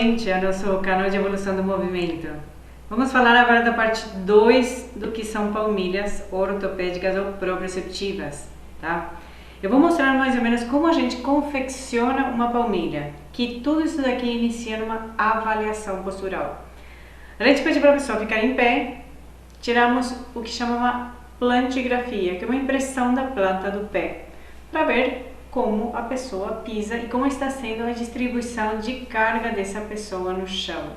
novamente ao nosso canal de evolução do movimento. Vamos falar agora da parte 2 do que são palmilhas ortopédicas ou proprioceptivas, tá? Eu vou mostrar mais ou menos como a gente confecciona uma palmilha, que tudo isso daqui inicia numa avaliação postural. A gente pede para a pessoa ficar em pé, tiramos o que chama uma plantigrafia, que é uma impressão da planta do pé, para ver como a pessoa pisa e como está sendo a distribuição de carga dessa pessoa no chão.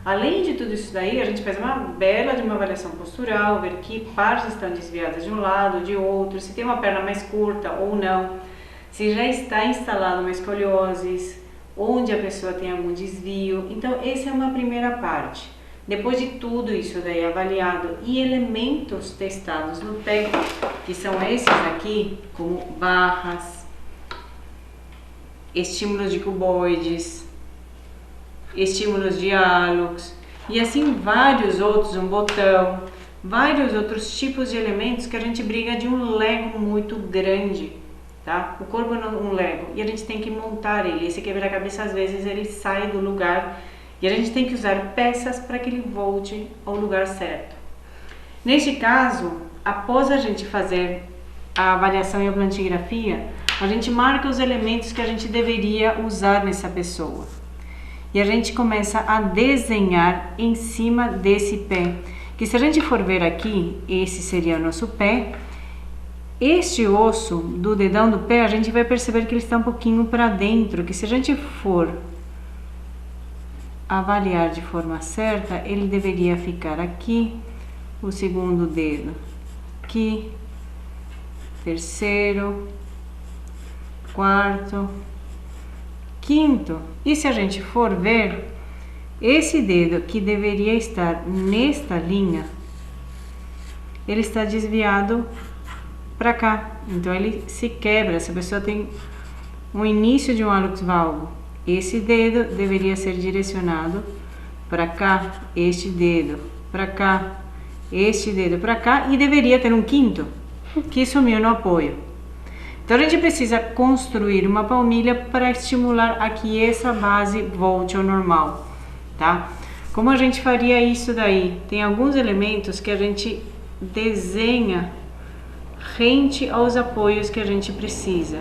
Além de tudo isso daí, a gente faz uma bela de uma avaliação postural, ver que partes estão desviadas de um lado, de outro, se tem uma perna mais curta ou não, se já está instalada uma escoliose, onde a pessoa tem algum desvio. Então, essa é uma primeira parte. Depois de tudo isso daí avaliado e elementos testados no pé, que são esses aqui, como barras, estímulos de cuboides, estímulos de hálux e assim vários outros, um botão, vários outros tipos de elementos que a gente briga de um Lego muito grande, tá? O corpo é um Lego e a gente tem que montar ele. Esse quebra-cabeça às vezes ele sai do lugar e a gente tem que usar peças para que ele volte ao lugar certo. Neste caso, após a gente fazer a avaliação e a plantigrafia, a gente marca os elementos que a gente deveria usar nessa pessoa. E a gente começa a desenhar em cima desse pé. Que se a gente for ver aqui, esse seria o nosso pé. Este osso do dedão do pé, a gente vai perceber que ele está um pouquinho para dentro. Que se a gente for avaliar de forma certa, ele deveria ficar aqui, o segundo dedo aqui, terceiro, quarto, quinto. E se a gente for ver, esse dedo que deveria estar nesta linha, ele está desviado para cá, então ele se quebra. Se a pessoa tem um início de um hálux valgo, esse dedo deveria ser direcionado para cá, este dedo para cá, este dedo para cá, e deveria ter um quinto que sumiu no apoio. Então a gente precisa construir uma palmilha para estimular a que essa base volte ao normal, tá? Como a gente faria isso daí? Tem alguns elementos que a gente desenha rente aos apoios que a gente precisa.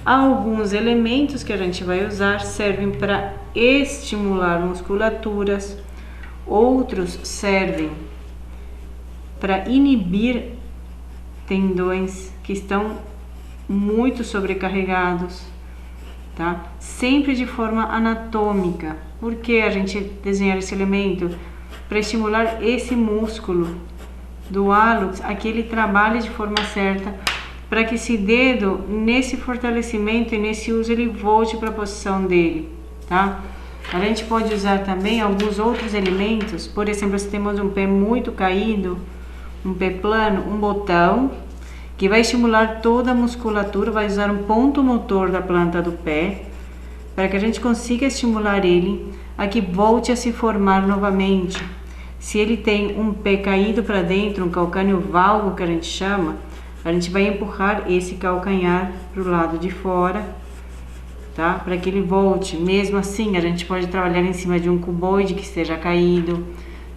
Alguns elementos que a gente vai usar servem para estimular musculaturas, outros servem para inibir tendões que estão muito sobrecarregados, tá? Sempre de forma anatômica. Por que a gente desenhar esse elemento? Para estimular esse músculo do hálux, a que ele trabalhe de forma certa, para que esse dedo, nesse fortalecimento e nesse uso, ele volte para a posição dele, tá? A gente pode usar também alguns outros elementos. Por exemplo, se temos um pé muito caído, um pé plano, um botão, que vai estimular toda a musculatura, vai usar um ponto motor da planta do pé, para que a gente consiga estimular ele a que volte a se formar novamente. Se ele tem um pé caído para dentro, um calcâneo valgo que a gente chama, a gente vai empurrar esse calcanhar para o lado de fora, tá? Para que ele volte. Mesmo assim, a gente pode trabalhar em cima de um cuboide que esteja caído,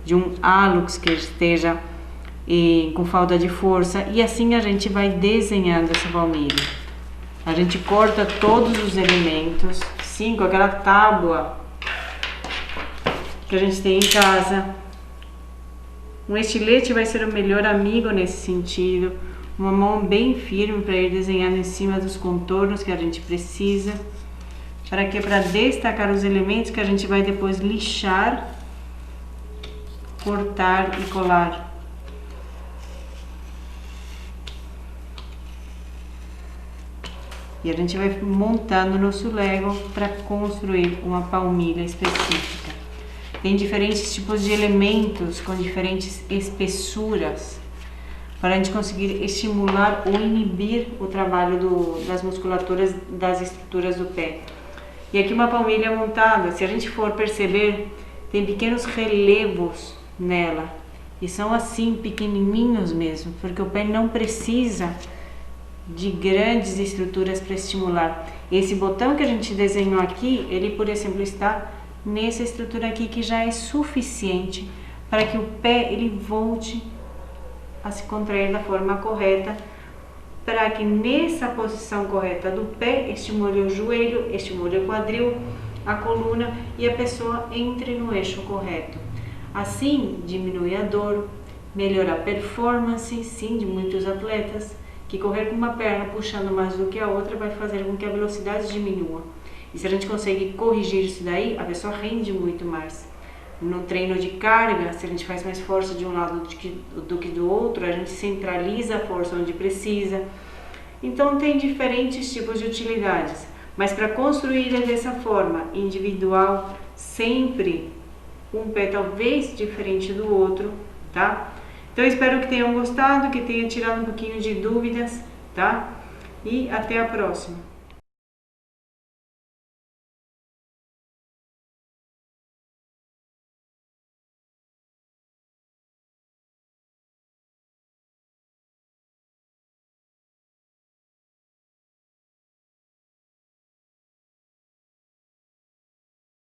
de um hálux que esteja com falta de força, e assim a gente vai desenhando essa palmilha. A gente corta todos os elementos, sim, com aquela tábua que a gente tem em casa. Um estilete vai ser o melhor amigo nesse sentido. Uma mão bem firme para ir desenhando em cima dos contornos que a gente precisa. Para que? Para destacar os elementos que a gente vai depois lixar, cortar e colar. E a gente vai montando nosso Lego para construir uma palmilha específica. Tem diferentes tipos de elementos com diferentes espessuras para a gente conseguir estimular ou inibir o trabalho das musculaturas das estruturas do pé. E aqui uma palmilha montada, se a gente for perceber, tem pequenos relevos nela. E são assim, pequenininhos mesmo, porque o pé não precisa de grandes estruturas para estimular. Esse botão que a gente desenhou aqui, ele, por exemplo, está nessa estrutura aqui, que já é suficiente para que o pé ele volte a se contrair da forma correta, para que nessa posição correta do pé estimule o joelho, estimule o quadril, a coluna e a pessoa entre no eixo correto. Assim, diminui a dor, melhora a performance, sim, de muitos atletas, que correr com uma perna puxando mais do que a outra vai fazer com que a velocidade diminua. E se a gente consegue corrigir isso daí, a pessoa rende muito mais. No treino de carga, se a gente faz mais força de um lado do que do outro, a gente centraliza a força onde precisa. Então tem diferentes tipos de utilidades, mas para construir dessa forma individual, sempre um pé talvez diferente do outro, tá? Então espero que tenham gostado, que tenha tirado um pouquinho de dúvidas, tá? E até a próxima.